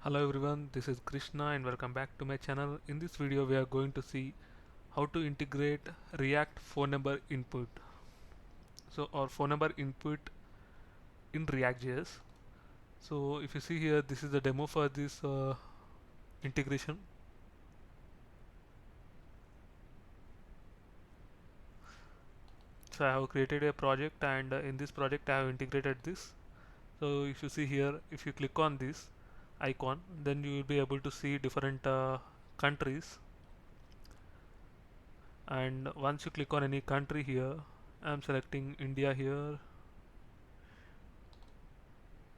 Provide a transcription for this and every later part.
Hello everyone, this is Krishna and welcome back to my channel. In this video we are going to see how to integrate React phone number input. Our phone number input in React.js. So if you see here, this is the demo for this integration. So I have created a project and in this project I have integrated this. So if you see here, if you click on this icon, then you will be able to see different countries, and once you click on any country here, I'm selecting India here,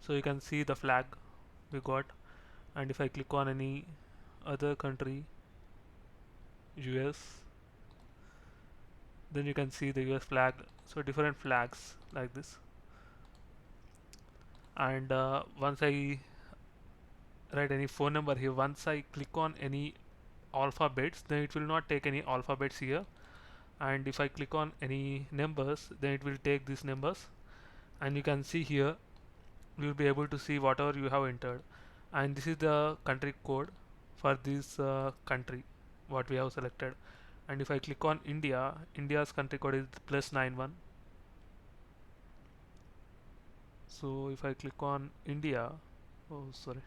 so you can see the flag we got. And if I click on any other country, US, then you can see the US flag. So different flags like this. And once I write any phone number here, once I click on any alphabets, then it will not take any alphabets here. And if I click on any numbers, then it will take these numbers. And you can see here, you will be able to see whatever you have entered. And this is the country code for this country what we have selected. And if I click on India, India's country code is +91. So if I click on India, oh sorry,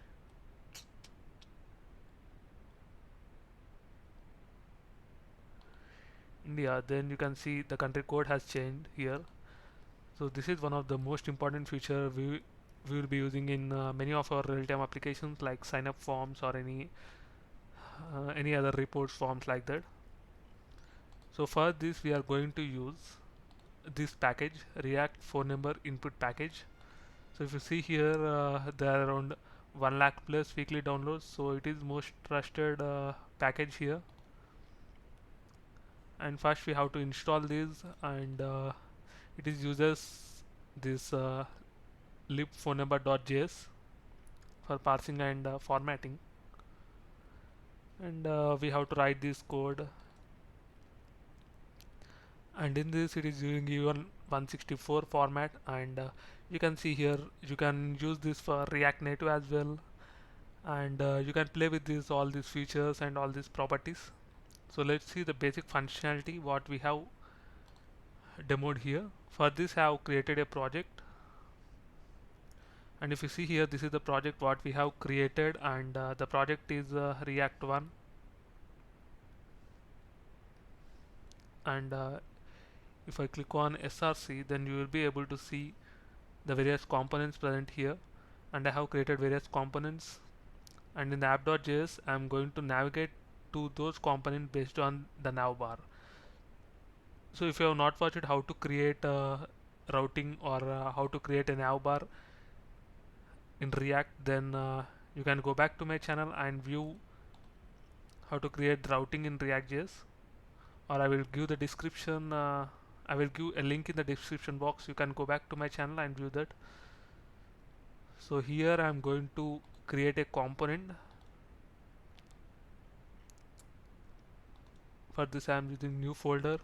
India, then you can see the country code has changed here. So this is one of the most important feature we will be using in many of our real-time applications like sign up forms or any other reports forms like that. So for this we are going to use this package, React phone number input package. So if you see here, there are around 1 lakh plus weekly downloads, so it is most trusted package here. And first we have to install this, and it is uses this libphonember.js for parsing and formatting. And we have to write this code, and in this it is using even 164 format. And you can see here, you can use this for React Native as well, and you can play with this all these features and all these properties. So let's see the basic functionality what we have demoed here. For this I have created a project, and if you see here, this is the project what we have created, and the project is React 1. And if I click on SRC, then you will be able to see the various components present here. And I have created various components, and in the app.js I'm going to navigate to those components based on the nav bar. So if you have not watched how to create routing or how to create a nav bar in React, then you can go back to my channel and view how to create routing in React.js, or I will give the description. I will give a link in the description box. You can go back to my channel and view that. So here I am going to create a component. For this I am using new folder,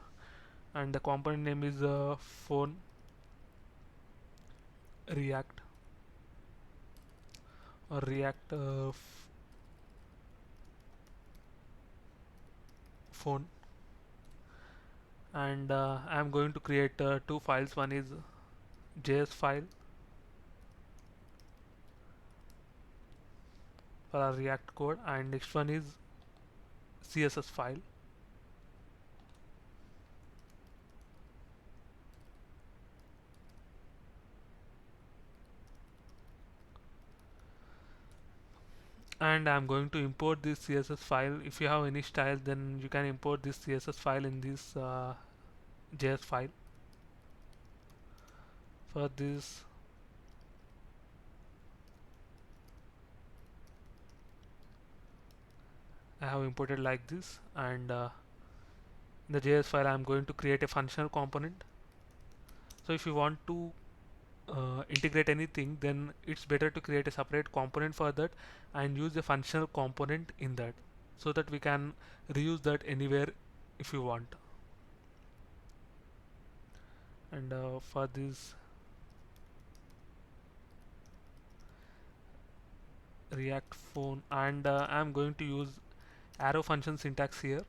and the component name is phone React, or React phone. And I am going to create two files. One is JS file for our React code, and next one is CSS file. And I'm going to import this CSS file. If you have any style, then you can import this CSS file in this JS file. For this, I have imported like this, and in the JS file I'm going to create a functional component. So if you want to integrate anything, then it's better to create a separate component for that and use a functional component in that, so that we can reuse that anywhere if you want. And for this, React phone, and I'm going to use arrow function syntax here.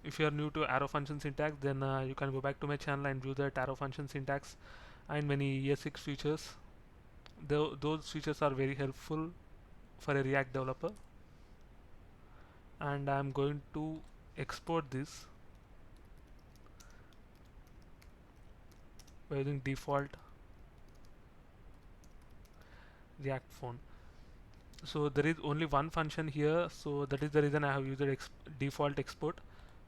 If you are new to arrow function syntax, then you can go back to my channel and view that arrow function syntax and many ES6 features. Those features are very helpful for a React developer. And I'm going to export this by using default React phone. So there is only one function here, so that is the reason I have used default export.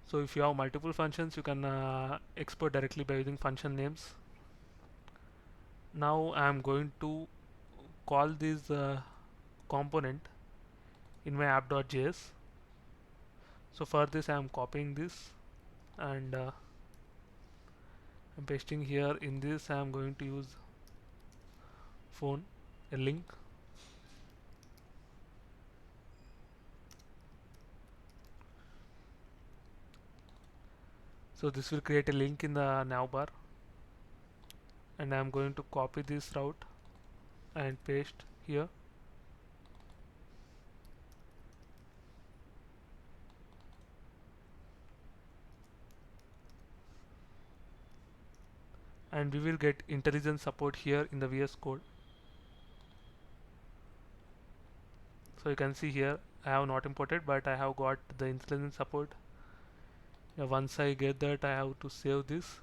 So if you have multiple functions, you can export directly by using function names. Now I am going to call this component in my app.js. So for this I am copying this and I'm pasting here. In this I am going to use phone, a link. So this will create a link in the navbar, and I am going to copy this route and paste here. And we will get IntelliJ support here in the VS Code. So you can see here I have not imported, but I have got the IntelliJ support. Once I get that, I have to save this.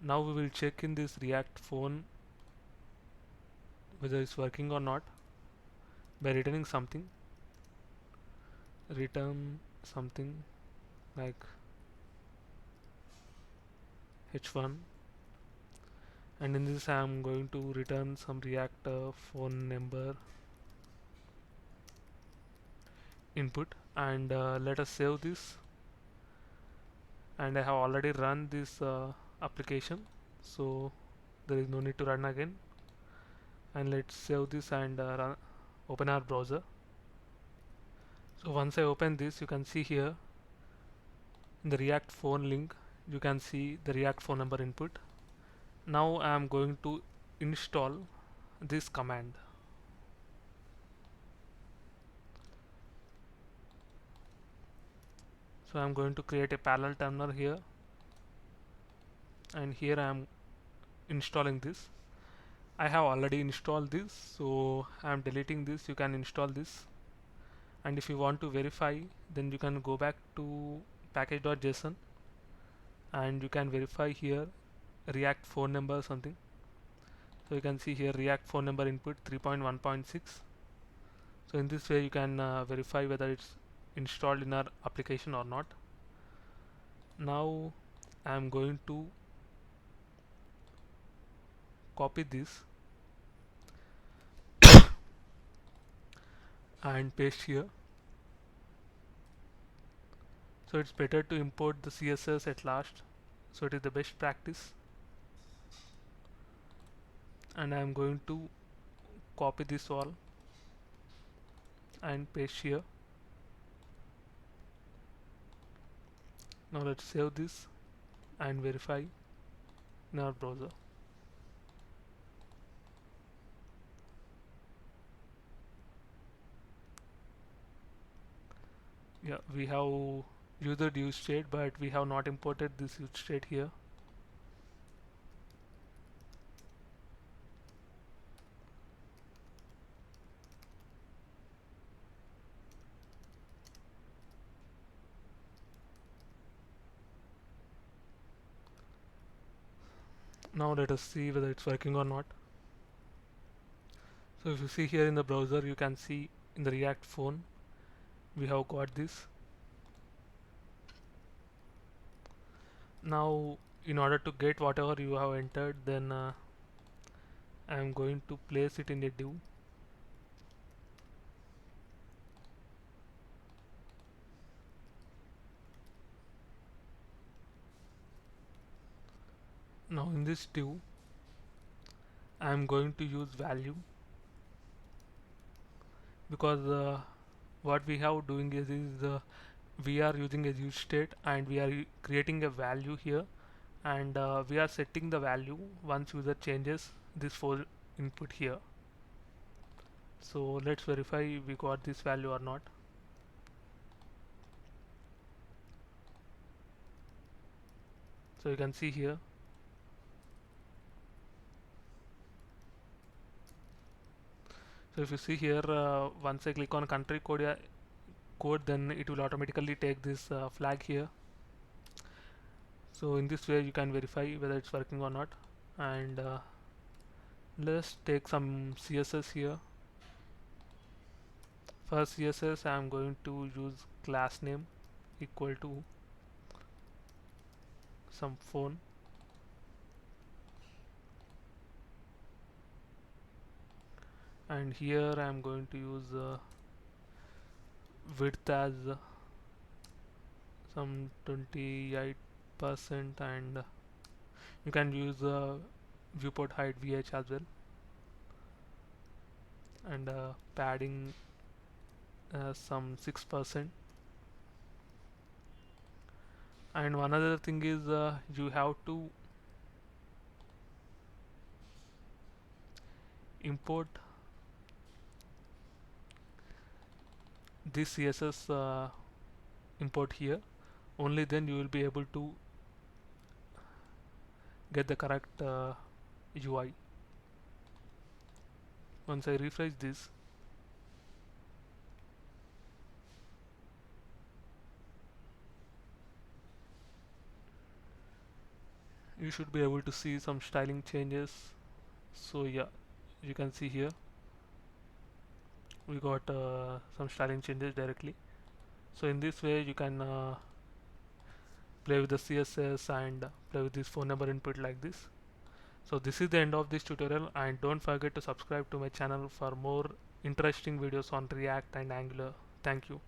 Now we will check in this React phone whether it's working or not by returning something. Return something like h1, and in this I am going to return some React phone number input, and let us save this. And I have already run this application, so there is no need to run again. And let's save this and open our browser. So once I open this, you can see here in the React phone link, you can see the React phone number input. Now I am going to install this command. So I am going to create a parallel terminal here, and here I am installing this. I have already installed this, so I am deleting this. You can install this, and if you want to verify, then you can go back to package.json and you can verify here React phone number or something. So you can see here React phone number input 3.1.6. So in this way you can verify whether it's installed in our application or not. Now I am going to copy this and paste here. So it's better to import the CSS at last, so it is the best practice. And I am going to copy this all and paste here. Now let's save this and verify in our browser. Yeah, we have used the use state, but we have not imported this use state here. Now let us see whether it's working or not. So if you see here in the browser, you can see in the React phone we have got this. Now in order to get whatever you have entered, then I am going to place it in a div. Now in this div I am going to use value, because what we have doing is we are using a use state and we are creating a value here, and we are setting the value once user changes this for input here. So let's verify we got this value or not. So you can see here. So if you see here, once I click on country code, then it will automatically take this flag here. So in this way you can verify whether it's working or not. And let's take some CSS here. For CSS I am going to use class name equal to some phone, and here I am going to use width as some 28%, and you can use viewport height VH as well, and padding some 6%. And one other thing is you have to import this CSS import here. Only then you will be able to get the correct UI. Once I refresh this, you should be able to see some styling changes. So yeah, you can see here we got some styling changes directly. So in this way you can play with the CSS and play with this phone number input like this. So this is the end of this tutorial, and don't forget to subscribe to my channel for more interesting videos on React and Angular. Thank you.